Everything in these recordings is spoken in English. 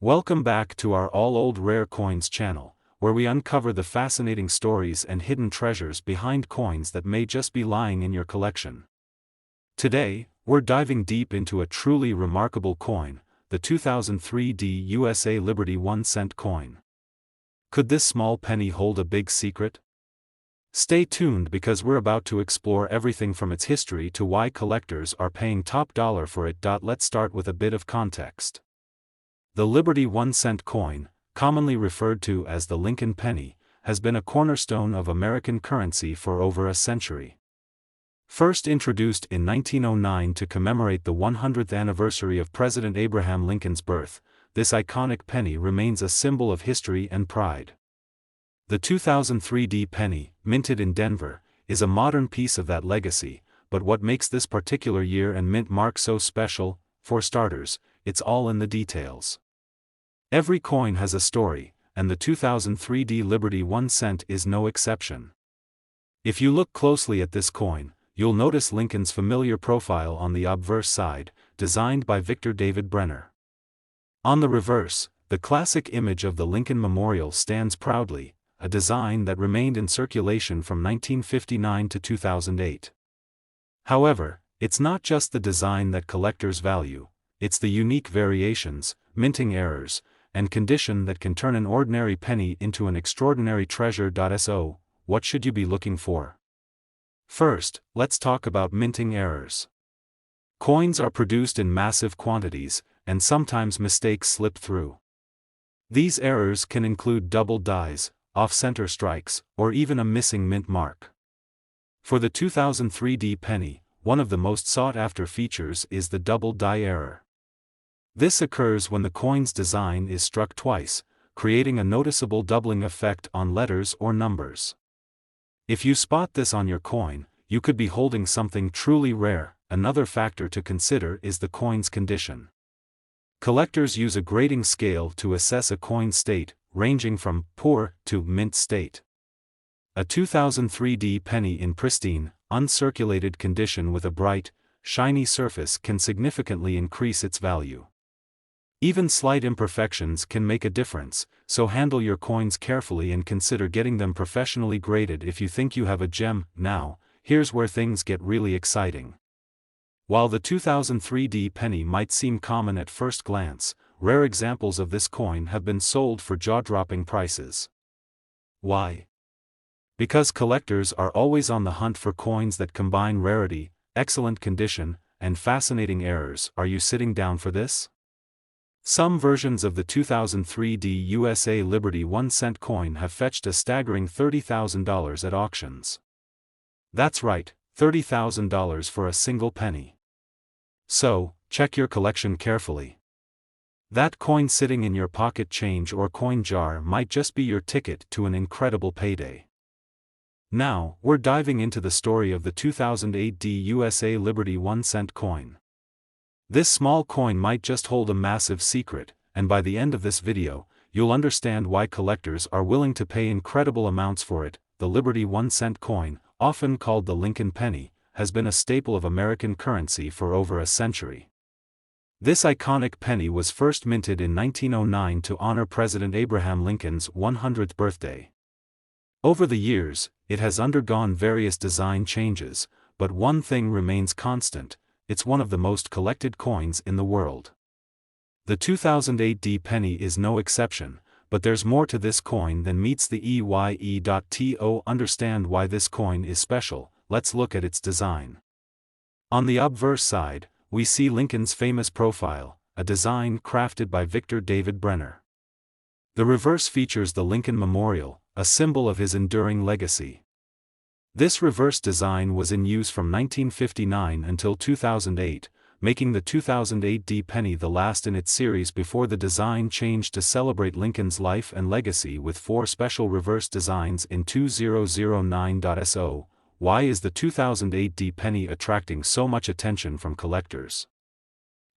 Welcome back to our All Old Rare Coins channel, where we uncover the fascinating stories and hidden treasures behind coins that may just be lying in your collection. Today, we're diving deep into a truly remarkable coin, the 2003 USA Liberty 1-cent coin. Could this small penny hold a big secret? Stay tuned because we're about to explore everything from its history to why collectors are paying top dollar for it. Let's start with a bit of context. The Liberty 1-cent coin, commonly referred to as the Lincoln penny, has been a cornerstone of American currency for over a century. First introduced in 1909 to commemorate the 100th anniversary of President Abraham Lincoln's birth, this iconic penny remains a symbol of history and pride. The 2003 penny, minted in Denver, is a modern piece of that legacy, but what makes this particular year and mint mark so special? For starters, it's all in the details. Every coin has a story, and the 2003 Liberty 1-cent is no exception. If you look closely at this coin, you'll notice Lincoln's familiar profile on the obverse side, designed by Victor David Brenner. On the reverse, the classic image of the Lincoln Memorial stands proudly, a design that remained in circulation from 1959 to 2008. However, it's not just the design that collectors value, it's the unique variations, minting errors, and condition that can turn an ordinary penny into an extraordinary treasure. So, what should you be looking for? First, let's talk about minting errors. Coins are produced in massive quantities, and sometimes mistakes slip through. These errors can include doubled dies, off-center strikes, or even a missing mint mark. For the 2003 penny, one of the most sought-after features is the double die error. This occurs when the coin's design is struck twice, creating a noticeable doubling effect on letters or numbers. If you spot this on your coin, you could be holding something truly rare. Another factor to consider is the coin's condition. Collectors use a grading scale to assess a coin's state, ranging from poor to mint state. A 2003 penny in pristine, uncirculated condition with a bright, shiny surface can significantly increase its value. Even slight imperfections can make a difference, so handle your coins carefully and consider getting them professionally graded if you think you have a gem. Now, here's where things get really exciting. While the 2003 penny might seem common at first glance, rare examples of this coin have been sold for jaw-dropping prices. Why? Because collectors are always on the hunt for coins that combine rarity, excellent condition, and fascinating errors. Are you sitting down for this? Some versions of the 2003 USA Liberty 1-cent coin have fetched a staggering $30,000 at auctions. That's right, $30,000 for a single penny. So, check your collection carefully. That coin sitting in your pocket change or coin jar might just be your ticket to an incredible payday. Now, we're diving into the story of the 2008 USA Liberty 1-cent coin. This small coin might just hold a massive secret, and by the end of this video, you'll understand why collectors are willing to pay incredible amounts for it. The Liberty 1-cent coin, often called the Lincoln penny, has been a staple of American currency for over a century. This iconic penny was first minted in 1909 to honor President Abraham Lincoln's 100th birthday. Over the years, it has undergone various design changes, but one thing remains constant: it's one of the most collected coins in the world. The 2008 penny is no exception, but there's more to this coin than meets the eye. To understand why this coin is special, let's look at its design. On the obverse side, we see Lincoln's famous profile, a design crafted by Victor David Brenner. The reverse features the Lincoln Memorial, a symbol of his enduring legacy. This reverse design was in use from 1959 until 2008, making the 2008 penny the last in its series before the design changed to celebrate Lincoln's life and legacy with 4 special reverse designs in 2009. So, why is the 2008 penny attracting so much attention from collectors?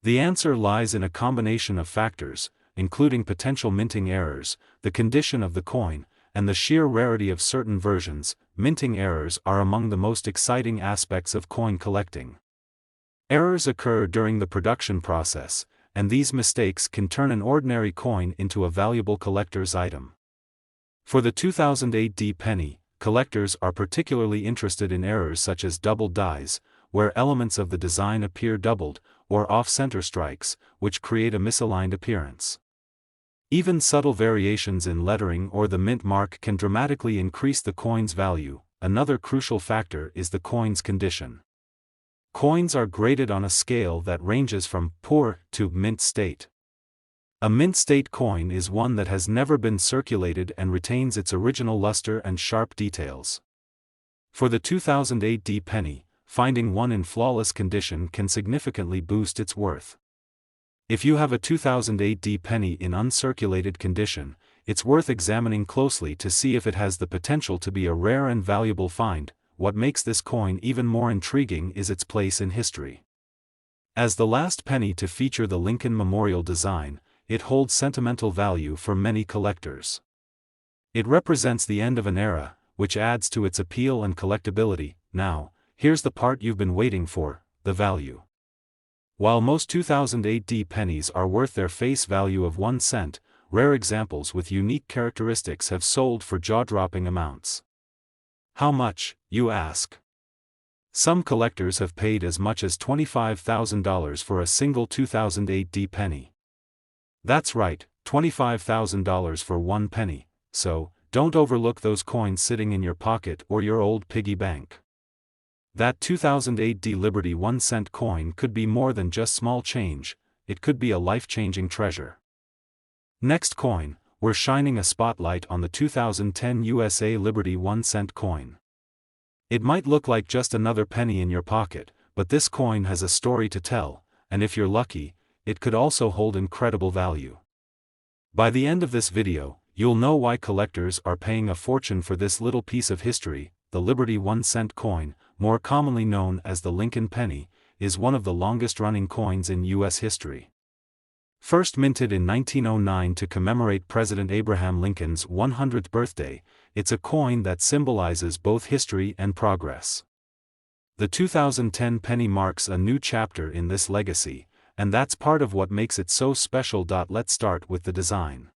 The answer lies in a combination of factors, including potential minting errors, the condition of the coin, and the sheer rarity of certain versions. Minting errors are among the most exciting aspects of coin collecting. Errors occur during the production process, and these mistakes can turn an ordinary coin into a valuable collector's item. For the 2008 penny, collectors are particularly interested in errors such as doubled dies, where elements of the design appear doubled, or off-center strikes, which create a misaligned appearance. Even subtle variations in lettering or the mint mark can dramatically increase the coin's value. Another crucial factor is the coin's condition. Coins are graded on a scale that ranges from poor to mint state. A mint state coin is one that has never been circulated and retains its original luster and sharp details. For the 2008 penny, finding one in flawless condition can significantly boost its worth. If you have a 2008 penny in uncirculated condition, it's worth examining closely to see if it has the potential to be a rare and valuable find. What makes this coin even more intriguing is its place in history. As the last penny to feature the Lincoln Memorial design, it holds sentimental value for many collectors. It represents the end of an era, which adds to its appeal and collectability. Now, here's the part you've been waiting for: the value. While most 2008 pennies are worth their face value of 1 cent, rare examples with unique characteristics have sold for jaw-dropping amounts. How much, you ask? Some collectors have paid as much as $25,000 for a single 2008 penny. That's right, $25,000 for 1 penny, so don't overlook those coins sitting in your pocket or your old piggy bank. That 2008 Liberty 1 cent coin could be more than just small change, it could be a life-changing treasure. Next coin, we're shining a spotlight on the 2010 USA Liberty 1 cent coin. It might look like just another penny in your pocket, but this coin has a story to tell, and if you're lucky, it could also hold incredible value. By the end of this video, you'll know why collectors are paying a fortune for this little piece of history. The Liberty 1 cent coin, more commonly known as the Lincoln penny, is one of the longest-running coins in U.S. history. First minted in 1909 to commemorate President Abraham Lincoln's 100th birthday, it's a coin that symbolizes both history and progress. The 2010 penny marks a new chapter in this legacy, and that's part of what makes it so special. Let's start with the design.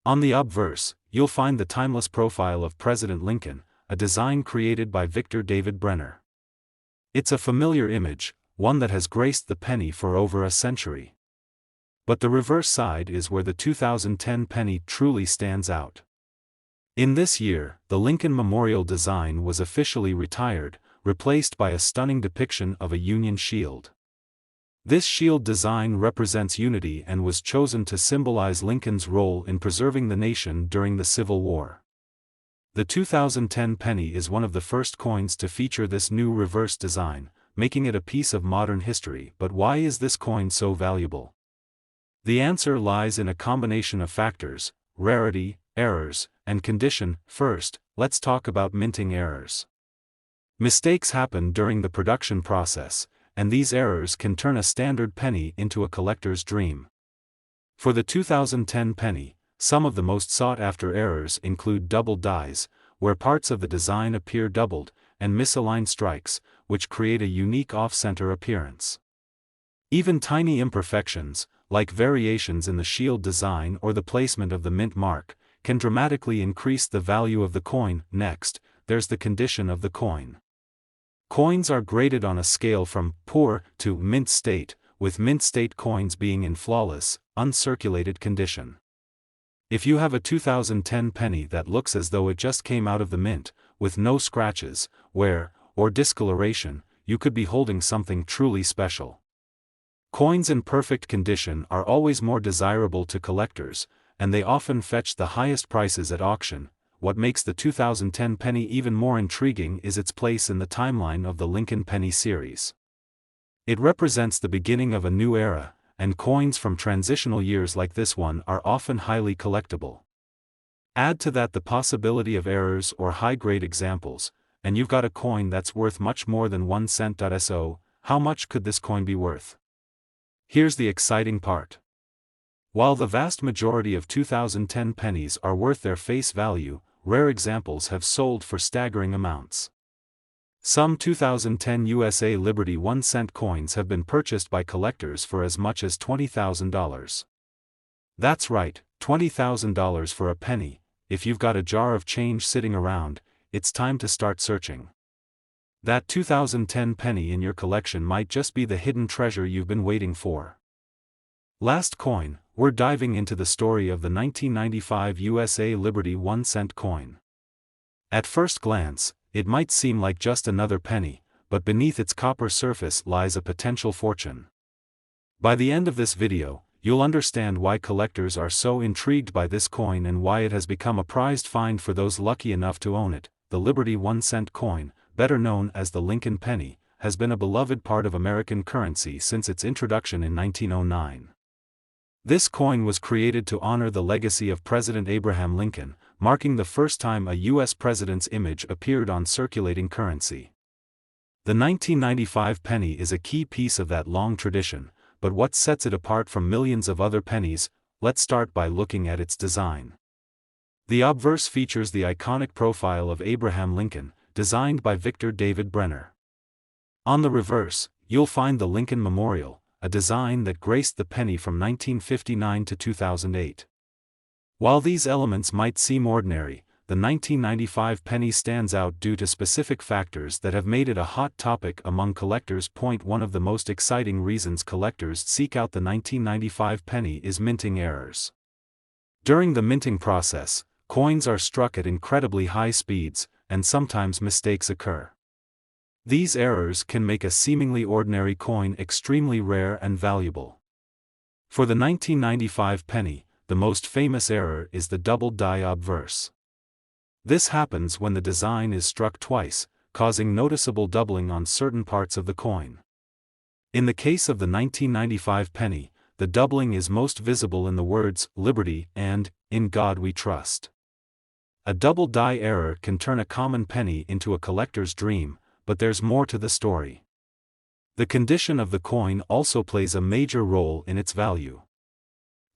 On the obverse, you'll find the timeless profile of President Lincoln, a design created by Victor David Brenner. It's a familiar image, one that has graced the penny for over a century. But the reverse side is where the 2010 penny truly stands out. In this year, the Lincoln Memorial design was officially retired, replaced by a stunning depiction of a Union shield. This shield design represents unity and was chosen to symbolize Lincoln's role in preserving the nation during the Civil War. The 2010 penny is one of the first coins to feature this new reverse design, making it a piece of modern history. But why is this coin so valuable? The answer lies in a combination of factors: rarity, errors, and condition. First, let's talk about minting errors. Mistakes happen during the production process, and these errors can turn a standard penny into a collector's dream. For the 2010 penny, some of the most sought-after errors include doubled dies, where parts of the design appear doubled, and misaligned strikes, which create a unique off-center appearance. Even tiny imperfections, like variations in the shield design or the placement of the mint mark, can dramatically increase the value of the coin. Next, there's the condition of the coin. Coins are graded on a scale from poor to mint state, with mint state coins being in flawless, uncirculated condition. If you have a 2010 penny that looks as though it just came out of the mint, with no scratches, wear, or discoloration, you could be holding something truly special. Coins in perfect condition are always more desirable to collectors, and they often fetch the highest prices at auction. What makes the 2010 penny even more intriguing is its place in the timeline of the Lincoln penny series. It represents the beginning of a new era, and coins from transitional years like this one are often highly collectible. Add to that the possibility of errors or high-grade examples, and you've got a coin that's worth much more than 1 cent. So, how much could this coin be worth? Here's the exciting part. While the vast majority of 2010 pennies are worth their face value, rare examples have sold for staggering amounts. Some 2010 USA Liberty 1-cent coins have been purchased by collectors for as much as $20,000. That's right, $20,000 for a penny. If you've got a jar of change sitting around, it's time to start searching. That 2010 penny in your collection might just be the hidden treasure you've been waiting for. Last coin, we're diving into the story of the 1995 USA Liberty 1-cent coin. At first glance, it might seem like just another penny, but beneath its copper surface lies a potential fortune. By the end of this video, you'll understand why collectors are so intrigued by this coin and why it has become a prized find for those lucky enough to own it. The Liberty 1-cent coin, better known as the Lincoln penny, has been a beloved part of American currency since its introduction in 1909. This coin was created to honor the legacy of President Abraham Lincoln, marking the first time a U.S. president's image appeared on circulating currency. The 1995 penny is a key piece of that long tradition, but what sets it apart from millions of other pennies? Let's start by looking at its design. The obverse features the iconic profile of Abraham Lincoln, designed by Victor David Brenner. On the reverse, you'll find the Lincoln Memorial, a design that graced the penny from 1959 to 2008. While these elements might seem ordinary, the 1995 penny stands out due to specific factors that have made it a hot topic among collectors. One of the most exciting reasons collectors seek out the 1995 penny is minting errors. During the minting process, coins are struck at incredibly high speeds, and sometimes mistakes occur. These errors can make a seemingly ordinary coin extremely rare and valuable. For the 1995 penny, the most famous error is the double die obverse. This happens when the design is struck twice, causing noticeable doubling on certain parts of the coin. In the case of the 1995 penny, the doubling is most visible in the words "Liberty" and "In God We Trust." A double die error can turn a common penny into a collector's dream, but there's more to the story. The condition of the coin also plays a major role in its value.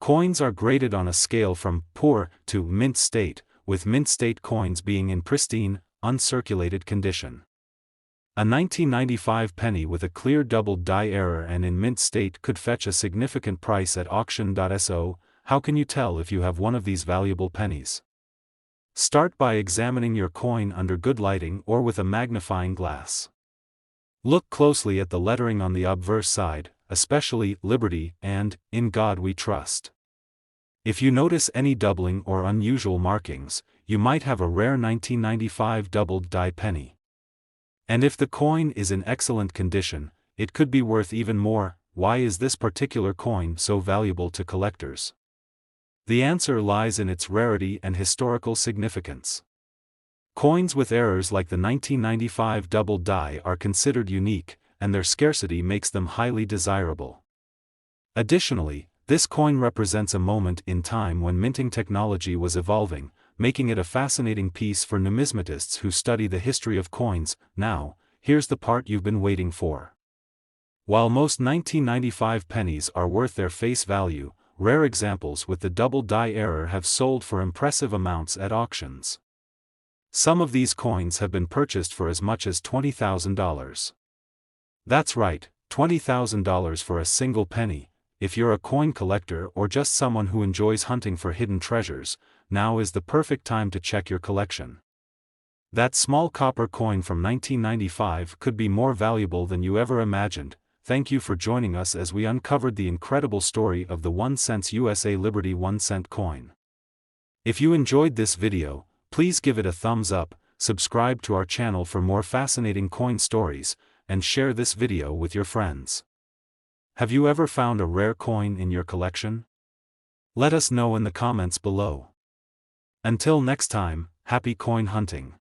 Coins are graded on a scale from poor to mint state, with mint state coins being in pristine, uncirculated condition. A 1995 penny with a clear double die error and in mint state could fetch a significant price at auction.so. How can you tell if you have one of these valuable pennies? Start by examining your coin under good lighting or with a magnifying glass. Look closely at the lettering on the obverse side, especially "Liberty" and "In God We Trust." If you notice any doubling or unusual markings, you might have a rare 1995 doubled die penny. And if the coin is in excellent condition, it could be worth even more. Why is this particular coin so valuable to collectors? The answer lies in its rarity and historical significance. Coins with errors like the 1995 double die are considered unique, and their scarcity makes them highly desirable. Additionally, this coin represents a moment in time when minting technology was evolving, making it a fascinating piece for numismatists who study the history of coins. Now, here's the part you've been waiting for. While most 1995 pennies are worth their face value, rare examples with the double die error have sold for impressive amounts at auctions. Some of these coins have been purchased for as much as $20,000. That's right, $20,000 for a single penny. If you're a coin collector or just someone who enjoys hunting for hidden treasures, now is the perfect time to check your collection. That small copper coin from 1995 could be more valuable than you ever imagined. Thank you for joining us as we uncovered the incredible story of the 1-cent USA Liberty 1-cent coin. If you enjoyed this video, please give it a thumbs up, subscribe to our channel for more fascinating coin stories, and share this video with your friends. Have you ever found a rare coin in your collection? Let us know in the comments below. Until next time, happy coin hunting.